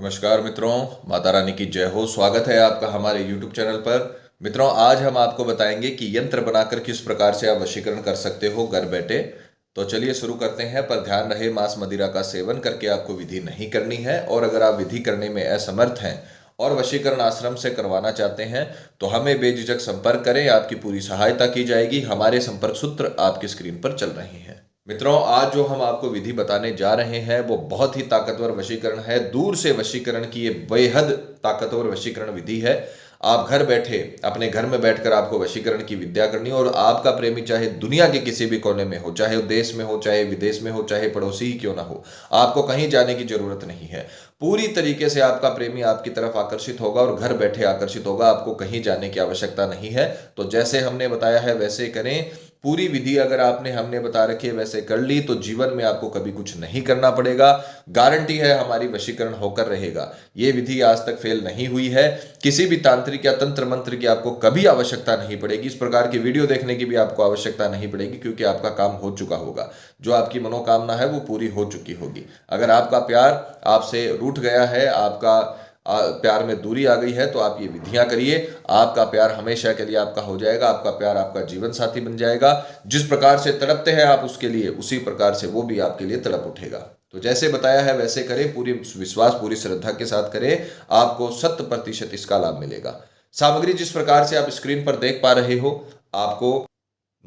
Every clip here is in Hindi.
नमस्कार मित्रों, माता रानी की जय हो। स्वागत है आपका हमारे YouTube चैनल पर। मित्रों, आज हम आपको बताएंगे कि यंत्र बनाकर किस प्रकार से आप वशीकरण कर सकते हो घर बैठे। तो चलिए शुरू करते हैं, पर ध्यान रहे मांस मदिरा का सेवन करके आपको विधि नहीं करनी है। और अगर आप विधि करने में असमर्थ हैं और वशीकरण आश्रम से करवाना चाहते हैं तो हमें बेझिझक संपर्क करें, आपकी पूरी सहायता की जाएगी। हमारे संपर्क सूत्र आपकी स्क्रीन पर चल रहे हैं। मित्रों, आज जो हम आपको विधि बताने जा रहे हैं वो बहुत ही ताकतवर वशीकरण है। दूर से वशीकरण की ये बेहद ताकतवर वशीकरण विधि है। आप घर बैठे अपने घर में बैठकर आपको वशीकरण की विद्या करनी है और आपका प्रेमी चाहे दुनिया के किसी भी कोने में हो, चाहे वो देश में हो, चाहे विदेश में हो, चाहे पड़ोसी ही क्यों ना हो, आपको कहीं जाने की जरूरत नहीं है। पूरी तरीके से आपका प्रेमी आपकी तरफ आकर्षित होगा और घर बैठे आकर्षित होगा। आपको कहीं जाने की आवश्यकता नहीं है। तो जैसे हमने बताया है वैसे करें। पूरी विधि अगर आपने हमने बता रखी है वैसे कर ली तो जीवन में आपको कभी कुछ नहीं करना पड़ेगा। गारंटी है हमारी वशीकरण होकर रहेगा। ये विधि आज तक फेल नहीं हुई है। किसी भी तांत्रिक या तंत्र मंत्र की आपको कभी आवश्यकता नहीं पड़ेगी। इस प्रकार की वीडियो देखने की भी आपको आवश्यकता नहीं पड़ेगी, क्योंकि आपका काम हो चुका होगा। जो आपकी मनोकामना है वो पूरी हो चुकी होगी। अगर आपका प्यार आपसे रूठ गया है, आपका प्यार में दूरी आ गई है, तो आप ये विधियां करिए। आपका प्यार हमेशा के लिए आपका हो जाएगा। आपका प्यार आपका जीवन साथी बन जाएगा। जिस प्रकार से तड़पते हैं आप उसके लिए, उसी प्रकार से वो भी आपके लिए तड़प उठेगा। तो जैसे बताया है वैसे करें, पूरी विश्वास पूरी श्रद्धा के साथ करें। आपको 100% इसका लाभ मिलेगा। सामग्री जिस प्रकार से आप स्क्रीन पर देख पा रहे हो, आपको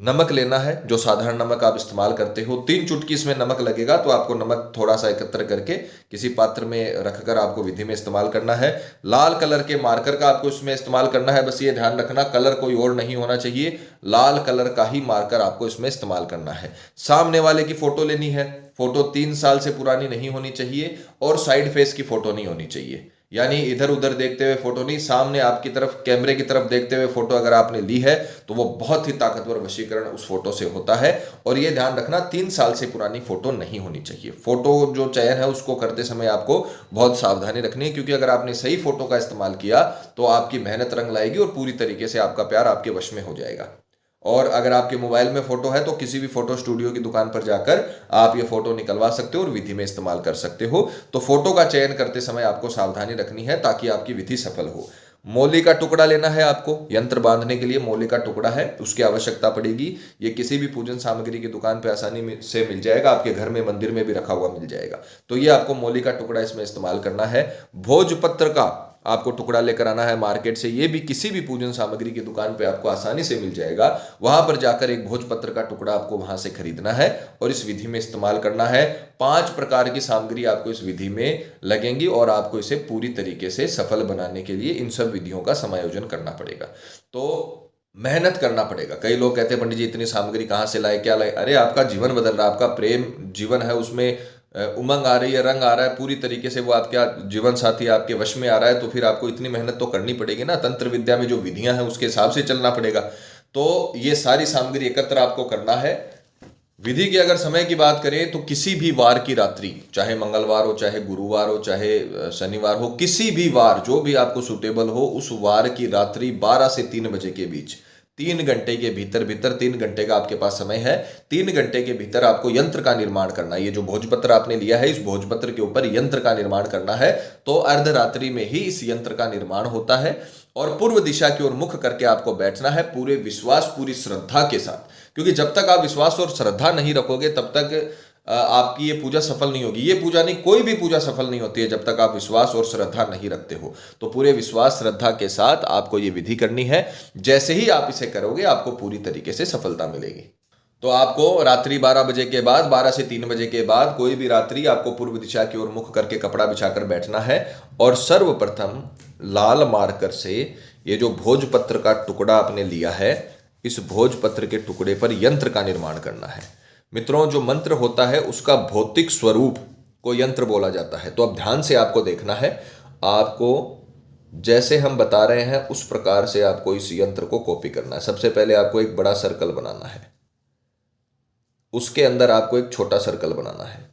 नमक लेना है। जो साधारण नमक आप इस्तेमाल करते हो, 3 चुटकी इसमें नमक लगेगा। तो आपको नमक थोड़ा सा एकत्र करके किसी पात्र में रखकर आपको विधि में इस्तेमाल करना है। लाल कलर के मार्कर का आपको इसमें इस्तेमाल करना है। बस ये ध्यान रखना, कलर कोई और नहीं होना चाहिए, लाल कलर का ही मार्कर आपको इसमें इस्तेमाल करना है। सामने वाले की फोटो लेनी है। फोटो 3 साल से पुरानी नहीं होनी चाहिए और साइड फेस की फोटो नहीं होनी चाहिए। यानी इधर उधर देखते हुए फोटो नहीं, सामने आपकी तरफ कैमरे की तरफ देखते हुए फोटो अगर आपने ली है तो वो बहुत ही ताकतवर वशीकरण उस फोटो से होता है। और ये ध्यान रखना, 3 साल से पुरानी फोटो नहीं होनी चाहिए। फोटो जो चयन है उसको करते समय आपको बहुत सावधानी रखनी है, क्योंकि अगर आपने सही फोटो का इस्तेमाल किया तो आपकी मेहनत रंग लाएगी और पूरी तरीके से आपका प्यार आपके वश में हो जाएगा। और अगर आपके मोबाइल में फोटो है तो किसी भी फोटो स्टूडियो की दुकान पर जाकर आप ये फोटो निकलवा सकते हो और विधि में इस्तेमाल कर सकते हो। तो फोटो का चयन करते समय आपको सावधानी रखनी है ताकि आपकी विधि सफल हो। मौली का टुकड़ा लेना है आपको। यंत्र बांधने के लिए मौली का टुकड़ा है, उसकी आवश्यकता पड़ेगी। ये किसी भी पूजन सामग्री की दुकान पे आसानी से मिल जाएगा। आपके घर में मंदिर में भी रखा हुआ मिल जाएगा। तो ये आपको मौली का टुकड़ा इसमें इस्तेमाल करना है। भोजपत्र का आपको टुकड़ा लेकर आना है मार्केट से। ये भी किसी भी पूजन सामग्री की दुकान पे आपको आसानी से मिल जाएगा। वहां पर जाकर एक भोजपत्र का टुकड़ा आपको वहां से खरीदना है और इस विधि में इस्तेमाल करना है। 5 प्रकार की सामग्री आपको इस विधि में लगेंगी और आपको इसे पूरी तरीके से सफल बनाने के लिए इन सब विधियों का समायोजन करना पड़ेगा। तो मेहनत करना पड़ेगा। कई लोग कहते हैं पंडित जी इतनी सामग्री कहाँ से लाए, क्या लाए? अरे आपका जीवन बदल रहा है, आपका प्रेम जीवन है, उसमें उमंग आ रही है, रंग आ रहा है, पूरी तरीके से वो आपका जीवन साथी आपके वश में आ रहा है, तो फिर आपको इतनी मेहनत तो करनी पड़ेगी ना। तंत्र विद्या में जो विधियां हैं उसके हिसाब से चलना पड़ेगा। तो ये सारी सामग्री एकत्र आपको करना है। विधि की अगर समय की बात करें तो किसी भी वार की रात्रि, चाहे मंगलवार हो, चाहे गुरुवार हो, चाहे शनिवार हो, किसी भी वार जो भी आपको सुटेबल हो, उस वार की रात्रि 12 से 3 बजे के बीच, 3 घंटे के भीतर भीतर, 3 घंटे का आपके पास समय है। 3 घंटे के भीतर आपको यंत्र का निर्माण करना है। ये जो भोजपत्र आपने लिया है, इस भोजपत्र के ऊपर यंत्र का निर्माण करना है। तो अर्धरात्रि में ही इस यंत्र का निर्माण होता है और पूर्व दिशा की ओर मुख करके आपको बैठना है, पूरे विश्वास पूरी श्रद्धा के साथ। क्योंकि जब तक आप विश्वास और श्रद्धा नहीं रखोगे तब तक आपकी ये पूजा सफल नहीं होगी। ये पूजा नहीं, कोई भी पूजा सफल नहीं होती है जब तक आप विश्वास और श्रद्धा नहीं रखते हो। तो पूरे विश्वास श्रद्धा के साथ आपको ये विधि करनी है। जैसे ही आप इसे करोगे आपको पूरी तरीके से सफलता मिलेगी। तो आपको रात्रि 12 बजे के बाद, 12 से 3 बजे के बाद कोई भी रात्रि आपको पूर्व दिशा की ओर मुख करके कपड़ा बिछाकर बैठना है और सर्वप्रथम लाल मार्कर से ये जो भोजपत्र का टुकड़ा आपने लिया है, इस भोजपत्र के टुकड़े पर यंत्र का निर्माण करना है। मित्रों, जो मंत्र होता है उसका भौतिक स्वरूप को यंत्र बोला जाता है। तो अब ध्यान से आपको देखना है। आपको जैसे हम बता रहे हैं उस प्रकार से आपको इस यंत्र को कॉपी करना है। सबसे पहले आपको एक बड़ा सर्कल बनाना है, उसके अंदर आपको एक छोटा सर्कल बनाना है।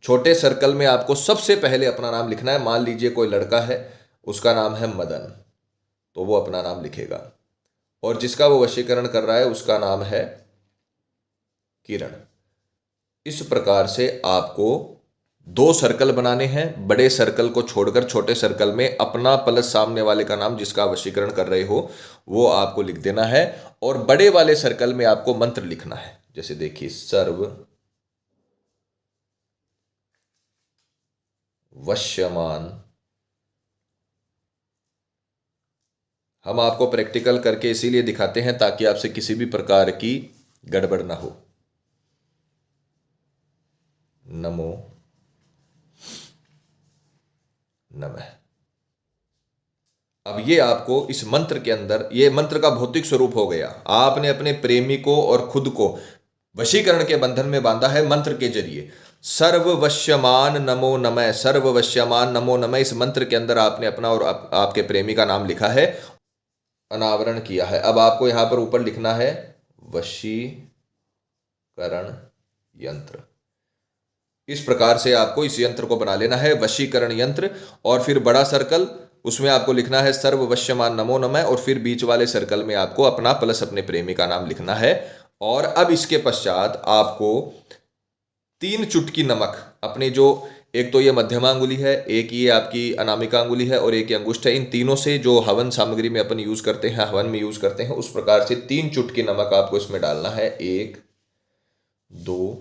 छोटे सर्कल में आपको सबसे पहले अपना नाम लिखना है। मान लीजिए कोई लड़का है, उसका नाम है मदन, तो वो अपना नाम लिखेगा। और जिसका वो वशीकरण कर रहा है उसका नाम है किरण। इस प्रकार से आपको 2 सर्कल बनाने हैं, बड़े सर्कल को छोड़कर छोटे सर्कल में अपना प्लस सामने वाले का नाम जिसका वशीकरण कर रहे हो वो आपको लिख देना है, और बड़े वाले सर्कल में आपको मंत्र लिखना है। जैसे देखिए, सर्व वश्यमान। हम आपको प्रैक्टिकल करके इसीलिए दिखाते हैं ताकि आपसे किसी भी प्रकार की गड़बड़ ना हो। नमो नमः। अब ये आपको इस मंत्र के अंदर, ये मंत्र का भौतिक स्वरूप हो गया। आपने अपने प्रेमी को और खुद को वशीकरण के बंधन में बांधा है मंत्र के जरिए। सर्ववश्यमान नमो नमः, सर्ववश्यमान नमो नमः। इस मंत्र के अंदर आपने अपना और आपके प्रेमी का नाम लिखा है, अनावरण किया है। अब आपको यहां पर ऊपर लिखना है वशीकरण यंत्र। इस प्रकार से आपको इस यंत्र को बना लेना है, वशीकरण यंत्र। और फिर बड़ा सर्कल, उसमें आपको लिखना है सर्ववश्यमान नमो नमः, और फिर बीच वाले सर्कल में आपको अपना प्लस अपने प्रेमी का नाम लिखना है। और अब इसके पश्चात आपको 3 चुटकी नमक अपने, जो एक तो ये मध्यमा अंगुली है, एक ये आपकी अनामिका अंगुली है, और एक ये अंगुष्ठ है, इन तीनों से जो हवन सामग्री में अपन यूज करते हैं, हवन में यूज करते हैं, उस प्रकार से 3 चुटकी नमक आपको इसमें डालना है। 1, 2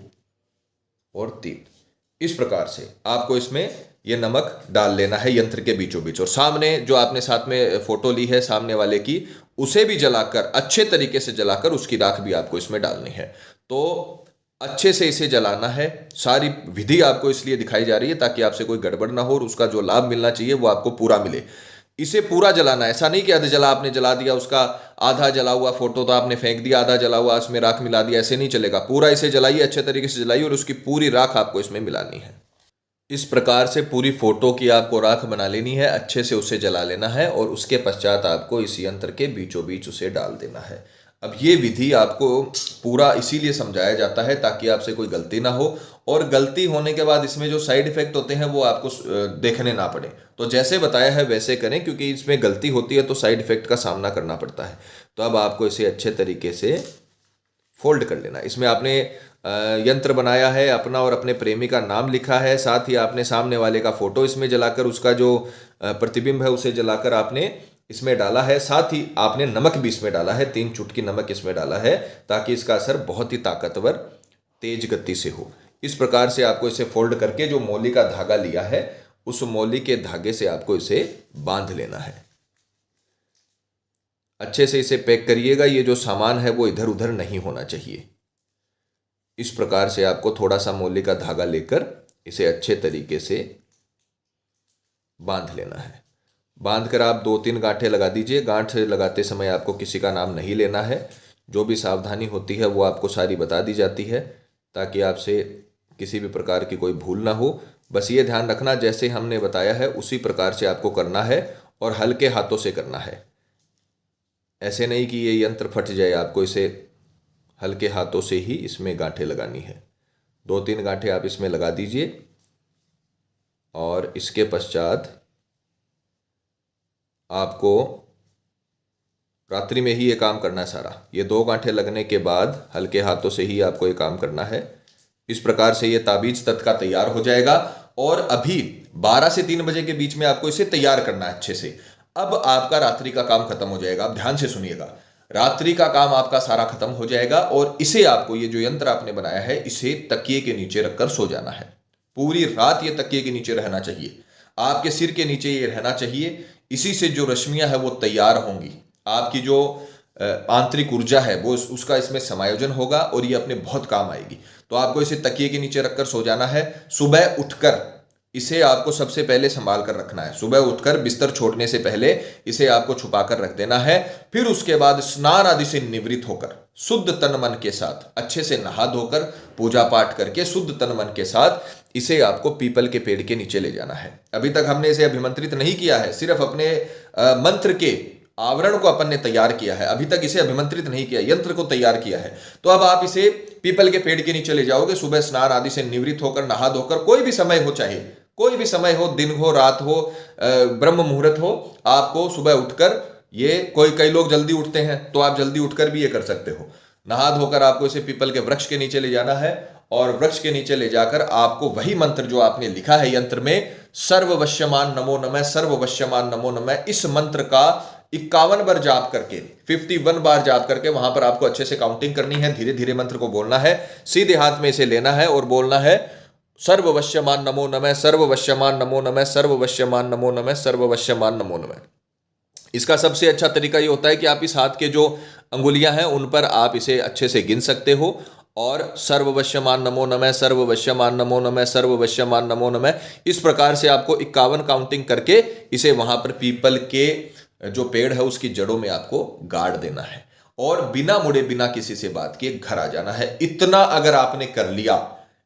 और 3। इस प्रकार से आपको इसमें ये नमक डाल लेना है यंत्र के बीचों बीच। और सामने जो आपने साथ में फोटो ली है सामने वाले की, उसे भी जलाकर, अच्छे तरीके से जलाकर उसकी राख भी आपको इसमें डालनी है। तो अच्छे से इसे जलाना है। सारी विधि आपको इसलिए दिखाई जा रही है ताकि आपसे कोई गड़बड़ ना हो और उसका जो लाभ मिलना चाहिए वो आपको पूरा मिले। इसे पूरा जलाना है, ऐसा नहीं कि आधा जला आपने जला दिया, उसका आधा जला हुआ फोटो तो आपने फेंक दिया, आधा जला हुआ इसमें राख मिला दिया, ऐसे नहीं चलेगा। पूरा इसे जलाइए, अच्छे तरीके से जलाइए, और उसकी पूरी राख आपको इसमें मिलानी है। इस प्रकार से पूरी फोटो की आपको राख बना लेनी है, अच्छे से उसे जला लेना है, और उसके पश्चात आपको इस यंत्र के बीचों बीच उसे डाल देना है। अब ये विधि आपको पूरा इसीलिए समझाया जाता है ताकि आपसे कोई गलती ना हो, और गलती होने के बाद इसमें जो साइड इफेक्ट होते हैं वो आपको देखने ना पड़े। तो जैसे बताया है वैसे करें, क्योंकि इसमें गलती होती है तो साइड इफेक्ट का सामना करना पड़ता है। तो अब आपको इसे अच्छे तरीके से फोल्ड कर लेना। इसमें आपने यंत्र बनाया है, अपना और अपने प्रेमी का नाम लिखा है, साथ ही आपने सामने वाले का फोटो इसमें जलाकर, उसका जो प्रतिबिंब है उसे जलाकर आपने इसमें डाला है। साथ ही आपने नमक भी इसमें डाला है, 3 चुटकी नमक इसमें डाला है, ताकि इसका असर बहुत ही ताकतवर, तेज गति से हो। इस प्रकार से आपको इसे फोल्ड करके जो मौली का धागा लिया है, उस मौली के धागे से आपको इसे बांध लेना है। अच्छे से इसे पैक करिएगा, ये जो सामान है वो इधर उधर नहीं होना चाहिए। इस प्रकार से आपको थोड़ा सा मौली का धागा लेकर इसे अच्छे तरीके से बांध लेना है। बांध कर आप 2-3 गांठें लगा दीजिए। गांठ लगाते समय आपको किसी का नाम नहीं लेना है। जो भी सावधानी होती है वो आपको सारी बता दी जाती है, ताकि आपसे किसी भी प्रकार की कोई भूल ना हो। बस ये ध्यान रखना, जैसे हमने बताया है उसी प्रकार से आपको करना है, और हल्के हाथों से करना है। ऐसे नहीं कि ये यंत्र फट जाए, आपको इसे हल्के हाथों से ही इसमें गांठें लगानी है। 2-3 गांठें आप इसमें लगा दीजिए, और इसके पश्चात आपको रात्रि में ही ये काम करना है सारा। ये 2 गांठें लगने के बाद हल्के हाथों से ही आपको ये काम करना है। इस प्रकार से ये ताबीज तत्का तैयार हो जाएगा, और अभी 12 से 3 बजे के बीच में आपको इसे तैयार करना है अच्छे से। अब आपका रात्रि का काम खत्म हो जाएगा। आप ध्यान से सुनिएगा, रात्रि का काम आपका सारा खत्म हो जाएगा, और इसे आपको, ये जो यंत्र आपने बनाया है, इसे तकिए के नीचे रखकर सो जाना है। पूरी रात ये तकिए के नीचे रहना चाहिए, आपके सिर के नीचे ये रहना चाहिए। इसी से जो रश्मियां हैं वो तैयार होंगी, आपकी जो आंतरिक ऊर्जा है वो उसका इसमें समायोजन होगा, और ये अपने बहुत काम आएगी। तो आपको इसे तकिए के नीचे रखकर सो जाना है। सुबह उठकर इसे आपको सबसे पहले संभाल कर रखना है। सुबह उठकर बिस्तर छोड़ने से पहले इसे आपको छुपा कर रख देना है। फिर उसके बाद स्नान आदि से निवृत्त होकर शुद्ध तन मन के साथ, अच्छे से नहा धोकर पूजा पाठ करके शुद्ध तन मन के साथ इसे आपको पीपल के पेड़ के नीचे ले जाना है। अभी तक हमने इसे अभिमंत्रित नहीं किया है, सिर्फ अपने मंत्र के आवरण को अपन ने तैयार किया है। अभी तक इसे अभिमंत्रित नहीं किया, यंत्र को तैयार किया है। तो अब आप इसे पीपल के पेड़ के नीचे ले जाओगे। सुबह स्नान आदि से निवृत्त होकर, नहा धोकर, कोई भी समय हो, चाहे कोई भी समय हो, दिन हो, रात हो, ब्रह्म मुहूर्त हो, आपको सुबह उठकर, ये कई लोग जल्दी उठते हैं तो आप जल्दी उठकर भी ये कर सकते हो। नहा धोकर आपको इसे पीपल के वृक्ष के नीचे ले जाना है, और वृक्ष के नीचे ले जाकर आपको वही मंत्र जो आपने लिखा है यंत्र में, सर्ववश्यमान नमो नमः, सर्ववश्यमान नमो नमः, इस मंत्र का 51 बार जाप करके, 51 बार जाप करके वहां पर आपको अच्छे से काउंटिंग करनी है, धीरे धीरे मंत्र को बोलना है, सीधे हाथ में इसे लेना है और बोलना है सर्ववश्यमान नमो नमः, सर्ववश्यमान नमो नमः, सर्ववश्यमान नमो नमः, सर्ववश्यमान नमो नमः। इसका सबसे अच्छा तरीका ये होता है कि आप इस हाथ के जो अंगुलियां हैं उन पर आप इसे अच्छे से गिन सकते हो और सर्ववश्यमान नमो नमः, सर्ववश्यमान नमो नमः, सर्ववश्यमान नमो नमः, इस प्रकार से आपको 51 काउंटिंग करके इसे वहां पर पीपल के जो पेड़ है उसकी जड़ों में आपको गाड़ देना है और बिना मुड़े बिना किसी से बात किए घर आ जाना है। इतना अगर आपने कर लिया,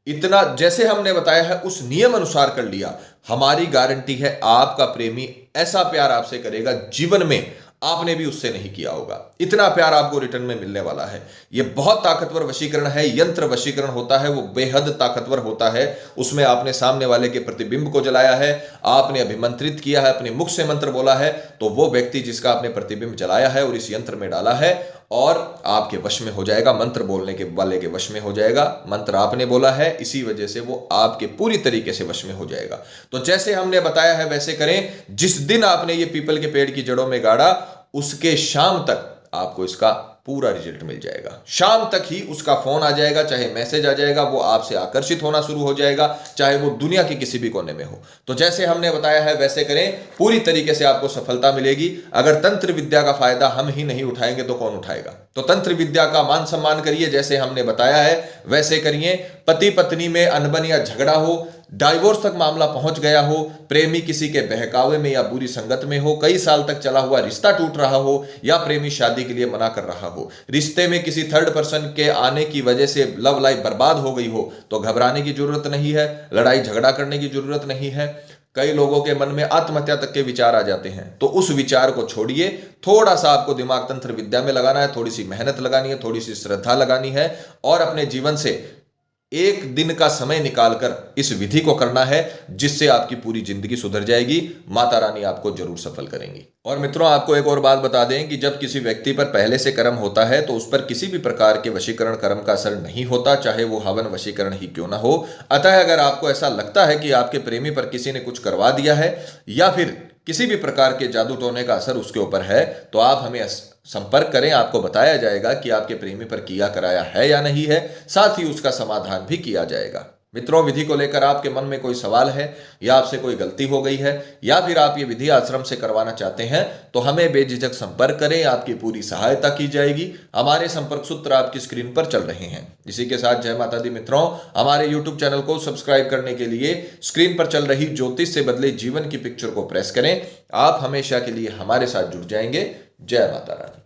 इतना जैसे हमने बताया है उस नियम अनुसार कर लिया, हमारी गारंटी है आपका प्रेमी ऐसा प्यार आपसे करेगा जीवन में आपने भी उससे नहीं किया होगा। इतना प्यार आपको रिटर्न में मिलने वाला है। यह बहुत ताकतवर वशीकरण है। यंत्र वशीकरण होता है वो बेहद ताकतवर होता है। उसमें आपने सामने वाले के प्रतिबिंब को जलाया है, आपने अभिमंत्रित किया है, अपने मुख से मंत्र बोला है, तो वो व्यक्ति जिसका आपने प्रतिबिंब जलाया है और इस यंत्र में डाला है और आपके वश में हो जाएगा, मंत्र बोलने के वाले के वश में हो जाएगा। मंत्र आपने बोला है, इसी वजह से वो आपके पूरी तरीके से वश में हो जाएगा। तो जैसे हमने बताया है वैसे करें। जिस दिन आपने ये पीपल के पेड़ की जड़ों में गाड़ा, उसके शाम तक आपको इसका पूरा रिजल्ट मिल जाएगा। शाम तक ही उसका फोन आ जाएगा, चाहे मैसेज आ जाएगा, वो आपसे आकर्षित होना शुरू हो जाएगा, चाहे वो दुनिया के किसी भी कोने में हो। तो जैसे हमने बताया है वैसे करें, पूरी तरीके से आपको सफलता मिलेगी। अगर तंत्र विद्या का फायदा हम ही नहीं उठाएंगे तो कौन उठाएगा? तो तंत्र विद्या का मान सम्मान करिए, जैसे हमने बताया है वैसे करिए। पति पत्नी में अनबन या झगड़ा हो, डाइवोर्स तक मामला पहुंच गया हो, प्रेमी किसी के बहकावे में या बुरी संगत में हो, कई साल तक चला हुआ रिश्ता टूट रहा हो या प्रेमी शादी के लिए मना कर रहा हो, रिश्ते में किसी थर्ड पर्सन के आने की वजह से लव लाइफ बर्बाद हो गई हो, तो घबराने की जरूरत नहीं है, लड़ाई झगड़ा करने की जरूरत नहीं है। कई लोगों के मन में आत्महत्या तक के विचार आ जाते हैं, तो उस विचार को छोड़िए। थोड़ा सा आपको दिमाग तंत्र विद्या में लगाना है, थोड़ी सी मेहनत लगानी है, थोड़ी सी श्रद्धा लगानी है और अपने जीवन से एक दिन का समय निकालकर इस विधि को करना है, जिससे आपकी पूरी जिंदगी सुधर जाएगी। माता रानी आपको जरूर सफल करेंगी। और मित्रों, आपको एक और बात बता दें कि जब किसी व्यक्ति पर पहले से कर्म होता है तो उस पर किसी भी प्रकार के वशीकरण कर्म का असर नहीं होता, चाहे वो हवन वशीकरण ही क्यों ना हो। अतः अगर आपको ऐसा लगता है कि आपके प्रेमी पर किसी ने कुछ करवा दिया है या फिर किसी भी प्रकार के जादू टोने का असर उसके ऊपर है, तो आप हमें संपर्क करें। आपको बताया जाएगा कि आपके प्रेमी पर किया कराया है या नहीं है, साथ ही उसका समाधान भी किया जाएगा। मित्रों, विधि को लेकर आपके मन में कोई सवाल है या आपसे कोई गलती हो गई है या फिर आप ये विधि आश्रम से करवाना चाहते हैं, तो हमें बेझिझक संपर्क करें, आपकी पूरी सहायता की जाएगी। हमारे संपर्क सूत्र आपकी स्क्रीन पर चल रहे हैं। इसी के साथ जय माता दी मित्रों, हमारे YouTube चैनल को सब्सक्राइब करने के लिए स्क्रीन पर चल रही ज्योतिष से बदले जीवन की पिक्चर को प्रेस करें। आप हमेशा के लिए हमारे साथ जुड़ जाएंगे। जय माता रानी।